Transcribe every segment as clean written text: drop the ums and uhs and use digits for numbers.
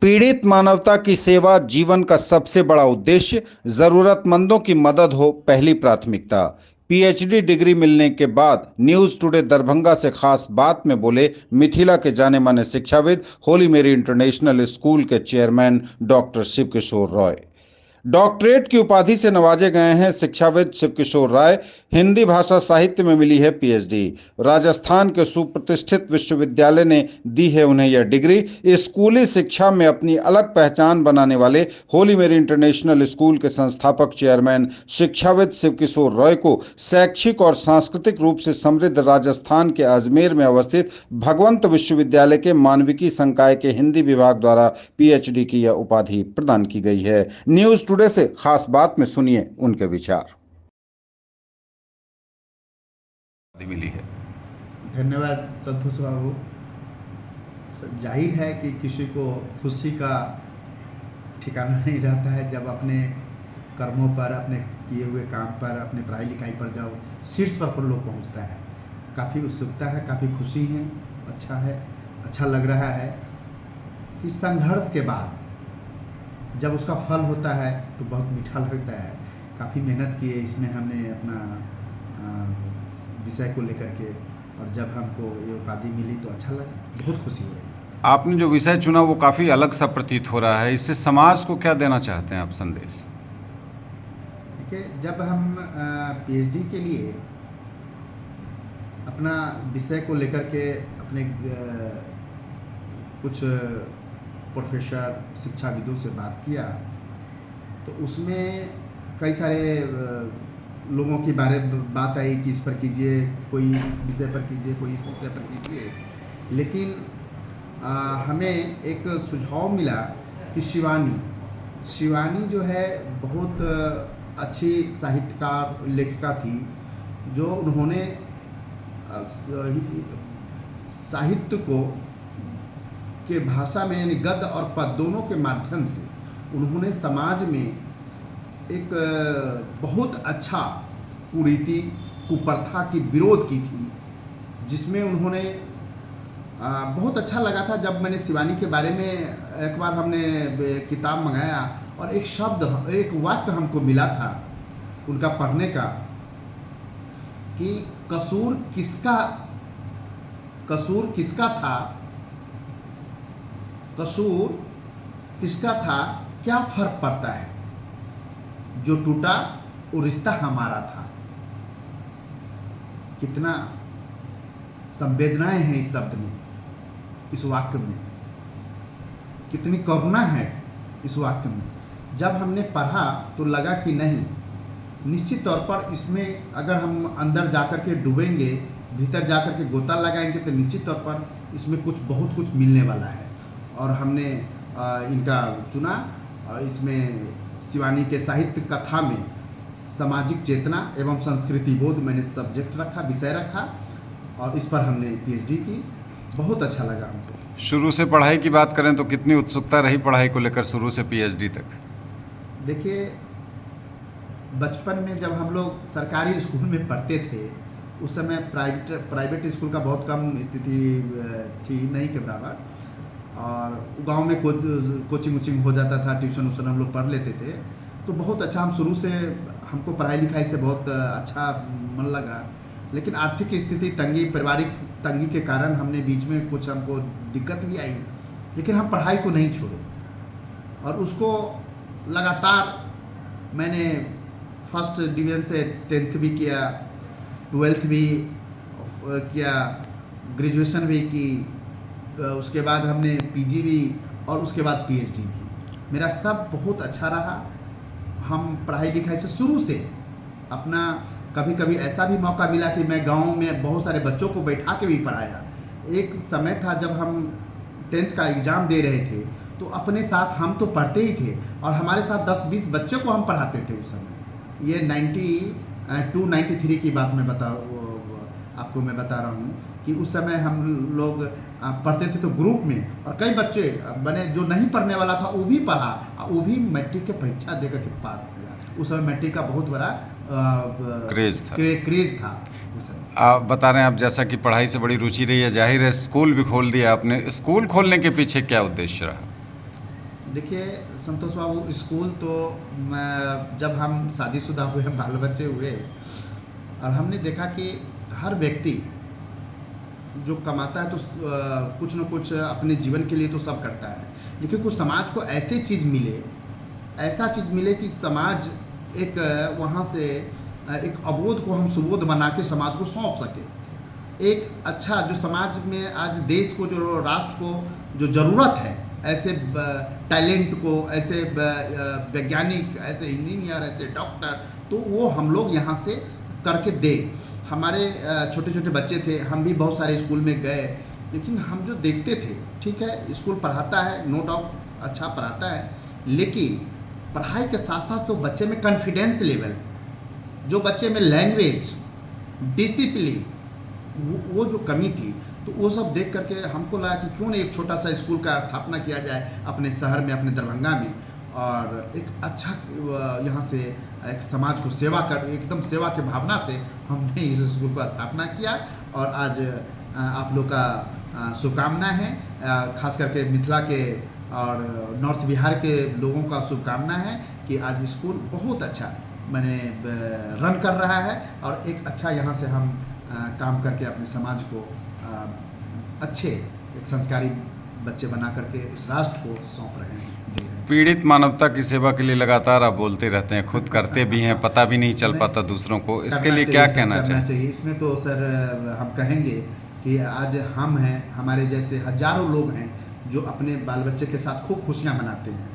पीड़ित मानवता की सेवा जीवन का सबसे बड़ा उद्देश्य, जरूरतमंदों की मदद हो पहली प्राथमिकता। पीएचडी डिग्री मिलने के बाद न्यूज टुडे दरभंगा से खास बात में बोले मिथिला के जाने माने शिक्षाविद, होली मेरी इंटरनेशनल स्कूल के चेयरमैन डॉक्टर शिव किशोर रॉय। डॉक्टरेट की उपाधि से नवाजे गए हैं शिक्षाविद शिव किशोर राय। हिंदी भाषा साहित्य में मिली है पीएचडी। राजस्थान के सुप्रतिष्ठित विश्वविद्यालय ने दी है उन्हें यह डिग्री। स्कूली शिक्षा में अपनी अलग पहचान बनाने वाले होली मेरी इंटरनेशनल स्कूल के संस्थापक चेयरमैन शिक्षाविद शिव किशोर रॉय को शैक्षिक और सांस्कृतिक रूप से समृद्ध राजस्थान के अजमेर में अवस्थित भगवंत विश्वविद्यालय के मानविकी संकाय के हिंदी विभाग द्वारा पीएचडी की यह उपाधि प्रदान की गई है। न्यूज टुडे से खास बात में सुनिए उनके विचार। मिली है। धन्यवाद संतोष बाबू। जाहिर है कि किसी को खुशी का ठिकाना नहीं रहता है जब अपने कर्मों पर, अपने किए हुए काम पर, अपने पढ़ाई लिखाई पर जब शीर्ष पर लोग पहुंचता है। काफ़ी उत्सुकता है, काफ़ी खुशी है, अच्छा लग रहा है कि संघर्ष के बाद जब उसका फल होता है तो बहुत मीठा लगता है। काफ़ी मेहनत की है इसमें हमने अपना विषय को लेकर के, और जब हमको ये उपाधि मिली तो अच्छा लगा, बहुत खुशी हो रही है। आपने जो विषय चुना वो काफ़ी अलग सा प्रतीत हो रहा है, इससे समाज को क्या देना चाहते हैं आप संदेश? देखिए, जब हम पीएचडी के लिए अपना विषय को लेकर के अपने कुछ प्रोफेसर शिक्षाविदों से बात किया तो उसमें कई सारे लोगों की बात आई कि इस पर कीजिए, कोई इस विषय पर कीजिए, कोई इस विषय पर कीजिए। लेकिन हमें एक सुझाव मिला कि शिवानी जो है बहुत अच्छी साहित्यकार, लेखिका थी, जो उन्होंने साहित्य को के भाषा में यानी गद्य और पद्य दोनों के माध्यम से उन्होंने समाज में एक बहुत अच्छा कुरीति, कुप्रथा की विरोध की थी, जिसमें उन्होंने बहुत अच्छा लगा था। जब मैंने शिवानी के बारे में एक बार हमने किताब मंगाया और एक शब्द, एक वाक्य हमको मिला था उनका पढ़ने का कि कसूर किसका था, क्या फर्क पड़ता है, जो टूटा वो रिश्ता हमारा था। कितना संवेदनाएं हैं इस शब्द में, इस वाक्य में, कितनी करुणा है इस वाक्य में। जब हमने पढ़ा तो लगा कि नहीं, निश्चित तौर पर इसमें अगर हम अंदर जाकर के डूबेंगे, भीतर जाकर के गोता लगाएंगे तो निश्चित तौर पर इसमें बहुत कुछ मिलने वाला है। और हमने इनका चुना और इसमें शिवानी के साहित्य कथा में सामाजिक चेतना एवं संस्कृति बोध मैंने सब्जेक्ट रखा, विषय रखा, और इस पर हमने पीएचडी की। बहुत अच्छा लगा हमको। शुरू से पढ़ाई की बात करें तो कितनी उत्सुकता रही पढ़ाई को लेकर शुरू से पीएचडी तक? देखिए, बचपन में जब हम लोग सरकारी स्कूल में पढ़ते थे उस समय प्राइवेट स्कूल का बहुत कम स्थिति थी, नहीं के बराबर, और गांव में कोचिंग हो जाता था, ट्यूशन हम लोग पढ़ लेते थे। तो बहुत अच्छा, हम शुरू से हमको पढ़ाई लिखाई से बहुत अच्छा मन लगा। लेकिन आर्थिक स्थिति तंगी, पारिवारिक तंगी के कारण हमने बीच में कुछ हमको दिक्कत भी आई, लेकिन हम पढ़ाई को नहीं छोड़े और उसको लगातार मैंने फर्स्ट डिवीज़न से 10th भी किया, 12th भी किया, ग्रेजुएशन भी की, उसके बाद हमने पीजी भी और उसके बाद पीएचडी भी। मेरा सब बहुत अच्छा रहा। हम पढ़ाई लिखाई से शुरू से अपना, कभी ऐसा भी मौका मिला कि मैं गांव में बहुत सारे बच्चों को बैठा के भी पढ़ाया। एक समय था जब हम 10th का एग्ज़ाम दे रहे थे तो अपने साथ हम तो पढ़ते ही थे और हमारे साथ 10-20 बच्चों को हम पढ़ाते थे उस समय। ये 92-93 की बात मैं आपको मैं बता रहा हूँ कि उस समय हम लोग पढ़ते थे तो ग्रुप में, और कई बच्चे बने जो नहीं पढ़ने वाला था वो भी पढ़ा, वो भी मैट्रिक की परीक्षा देकर के पास किया। उस समय मैट्रिक का बहुत बड़ा क्रेज था उस समय। आप बता रहे हैं, आप जैसा कि पढ़ाई से बड़ी रुचि रही है, जाहिर है स्कूल भी खोल दिया आपने। स्कूल खोलने के पीछे क्या उद्देश्य रहा? देखिए संतोष बाबू, स्कूल तो जब हम शादीशुदा हुए, बाल बच्चे हुए, और हमने देखा कि हर व्यक्ति जो कमाता है तो कुछ न कुछ अपने जीवन के लिए तो सब करता है, लेकिन कुछ समाज को ऐसी चीज़ मिले, ऐसा चीज़ मिले कि समाज एक वहाँ से एक अबोध को हम सुबोध बना के समाज को सौंप सके। एक अच्छा जो समाज में आज देश को, जो राष्ट्र को जो ज़रूरत है, ऐसे टैलेंट को, ऐसे वैज्ञानिक, ऐसे इंजीनियर, ऐसे डॉक्टर, तो वो हम लोग यहाँ से करके दें। हमारे छोटे छोटे बच्चे थे, हम भी बहुत सारे स्कूल में गए, लेकिन हम जो देखते थे, ठीक है स्कूल पढ़ाता है, नो डाउट अच्छा पढ़ाता है, लेकिन पढ़ाई के साथ साथ तो बच्चे में कॉन्फिडेंस लेवल, जो बच्चे में लैंग्वेज, डिसिप्लिन, वो जो कमी थी, तो वो सब देख करके हमको लगा कि क्यों नहीं एक छोटा सा स्कूल का स्थापना किया जाए अपने शहर में, अपने दरभंगा में, और एक अच्छा यहाँ से एक समाज को सेवा कर, एकदम सेवा की भावना से हमने इस स्कूल का स्थापना किया। और आज आप लोग का शुभकामना है, खास करके मिथिला के और नॉर्थ बिहार के लोगों का शुभकामना है कि आज स्कूल बहुत अच्छा मैंने रन कर रहा है, और एक अच्छा यहाँ से हम काम करके अपने समाज को अच्छे एक संस्कारी बच्चे बना करके इस राष्ट्र को सौंप रहे हैं, दे रहे हैं। पीड़ित मानवता की सेवा के लिए लगातार आप बोलते रहते हैं, खुद करते भी हैं, पता भी नहीं चल पाता दूसरों को, इसके लिए क्या कहना चाहिए? इसमें तो सर हम कहेंगे कि आज हम हैं, हमारे जैसे हजारों लोग हैं जो अपने बाल बच्चे के साथ खूब खुशियाँ मनाते हैं।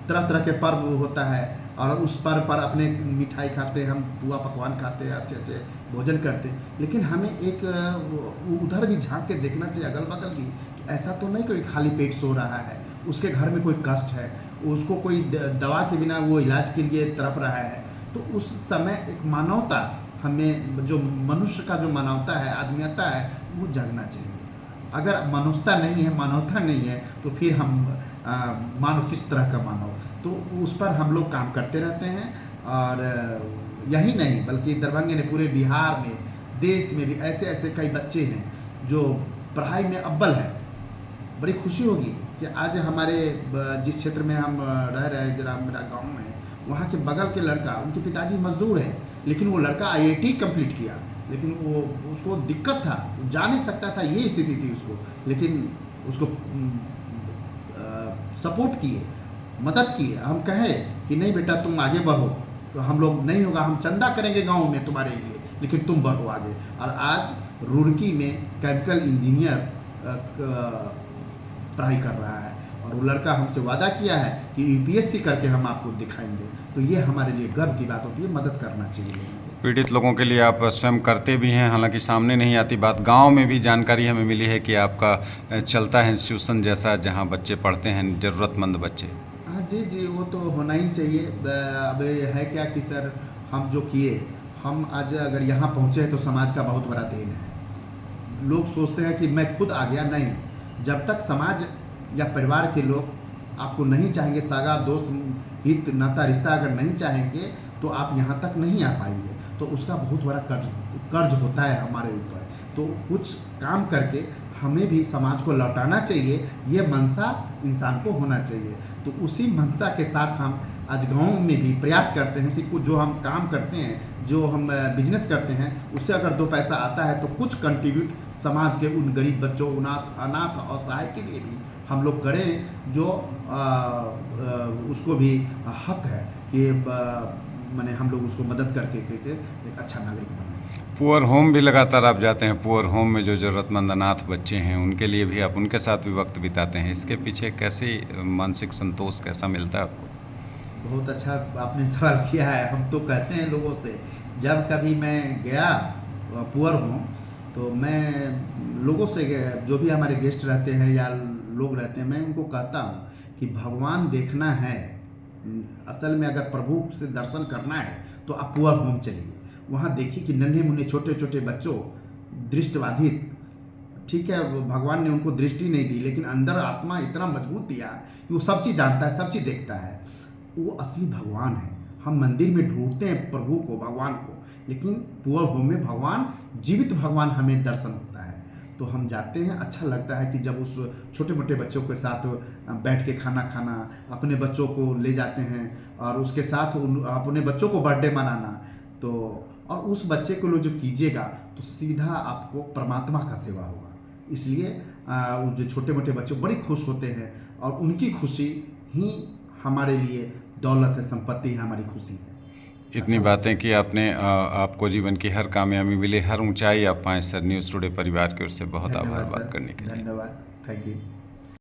तरह तरह के पर्व होता है, और उस पर्व पर अपने मिठाई खाते, हम पुआ पकवान खाते, अच्छे अच्छे भोजन करते, लेकिन हमें एक उधर भी झांक के देखना चाहिए अगल बगल की, कि ऐसा तो नहीं कोई खाली पेट सो रहा है, उसके घर में कोई कष्ट है, उसको कोई दवा के बिना वो इलाज के लिए तड़प रहा है। तो उस समय एक मानवता, हमें जो मनुष्य का जो मानवता है, आदमीयता है, वो जगना चाहिए। अगर मनुष्यता नहीं है, मानवता नहीं है, तो फिर हम मानव किस तरह का मानव, तो उस पर हम लोग काम करते रहते हैं। और यही नहीं बल्कि दरभंगा ने पूरे बिहार में, देश में भी ऐसे ऐसे कई बच्चे हैं जो पढ़ाई में अव्वल है। बड़ी खुशी होगी कि आज हमारे जिस क्षेत्र में हम रह रहे हैं, जरा मेरा गाँव में, वहाँ के बगल के लड़का, उनके पिताजी मजदूर है, लेकिन वो लड़का IIT कंप्लीट किया, लेकिन वो उसको दिक्कत था, जा नहीं सकता था, ये स्थिति थी उसको, लेकिन उसको सपोर्ट किए, मदद किए। हम कहें कि नहीं बेटा तुम आगे बढ़ो, तो हम लोग नहीं होगा, हम चंदा करेंगे गांव में तुम्हारे लिए, लेकिन तुम बढ़ो आगे। और आज रुड़की में केमिकल इंजीनियर पढ़ाई कर रहा है, और वो लड़का हमसे वादा किया है कि UPSC करके हम आपको दिखाएंगे। तो ये हमारे लिए गर्व की बात होती है, मदद करना चाहिए। पीड़ित लोगों के लिए आप स्वयं करते भी हैं, हालांकि सामने नहीं आती बात, गांव में भी जानकारी हमें मिली है कि आपका चलता है इंस्टीट्यूशन जैसा, जहां बच्चे पढ़ते हैं, ज़रूरतमंद बच्चे। हाँ जी जी, वो तो होना ही चाहिए। अब है क्या कि सर हम जो किए, हम आज अगर यहाँ पहुँचे हैं तो समाज का बहुत बड़ा देन है। लोग सोचते हैं कि मैं खुद आ गया, नहीं, जब तक समाज या परिवार के लोग आपको नहीं चाहेंगे, सगा दोस्त हित नाता रिश्ता अगर नहीं चाहेंगे, तो आप यहाँ तक नहीं आ पाएंगे। तो उसका बहुत बड़ा कर्ज होता है हमारे ऊपर। तो कुछ काम करके हमें भी समाज को लौटाना चाहिए, ये मनसा इंसान को होना चाहिए। तो उसी मनसा के साथ हम आज गाँव में भी प्रयास करते हैं कि कुछ जो हम काम करते हैं, जो हम बिजनेस करते हैं, उससे अगर 2 पैसा आता है तो कुछ कंट्रीब्यूट समाज के उन गरीब बच्चों, अनाथ और असहाय के लिए भी हम लोग करें, जो उसको भी हक है कि माने हम लोग उसको मदद करके एक अच्छा नागरिक बनाएं। पुअर होम भी लगातार आप जाते हैं, पुअर होम में जो ज़रूरतमंद अनाथ बच्चे हैं उनके लिए भी आप उनके साथ भी वक्त बिताते हैं, इसके पीछे कैसे मानसिक संतोष कैसा मिलता है आपको? बहुत अच्छा आपने सवाल किया है। हम तो कहते हैं लोगों से, जब कभी मैं गया पुअर होम, तो मैं लोगों से, जो भी हमारे गेस्ट रहते हैं या लोग रहते हैं, मैं उनको कहता हूँ कि भगवान देखना है, असल में अगर प्रभु से दर्शन करना है तो आप पुअर होम चलिए। वहाँ देखिए कि नन्हे मुन्ने छोटे छोटे बच्चों, दृष्टिबाधित, ठीक है, भगवान ने उनको दृष्टि नहीं दी, लेकिन अंदर आत्मा इतना मजबूत दिया कि वो सब चीज़ जानता है, सब चीज़ देखता है। वो असली भगवान है। हम मंदिर में ढूंढते हैं प्रभु को, भगवान को, लेकिन पुअर होम में भगवान, जीवित भगवान हमें दर्शन होता है। तो हम जाते हैं। अच्छा लगता है कि जब उस छोटे मोटे बच्चों के साथ बैठ के खाना खाना, अपने बच्चों को ले जाते हैं और उसके साथ अपने बच्चों को बर्थडे मनाना, तो और उस बच्चे को जो कीजिएगा तो सीधा आपको परमात्मा का सेवा होगा। इसलिए वो जो छोटे मोटे बच्चे बड़ी खुश होते हैं और उनकी खुशी ही हमारे लिए दौलत है, संपत्ति है, हमारी खुशी है। इतनी बातें की आपने, आपको जीवन की हर कामयाबी मिले, हर ऊंचाई आप पाएं सर। न्यूज़ टुडे परिवार की ओर से बहुत आभार धन्यवाद बात सर, करने के लिए। धन्यवाद, थैंक यू।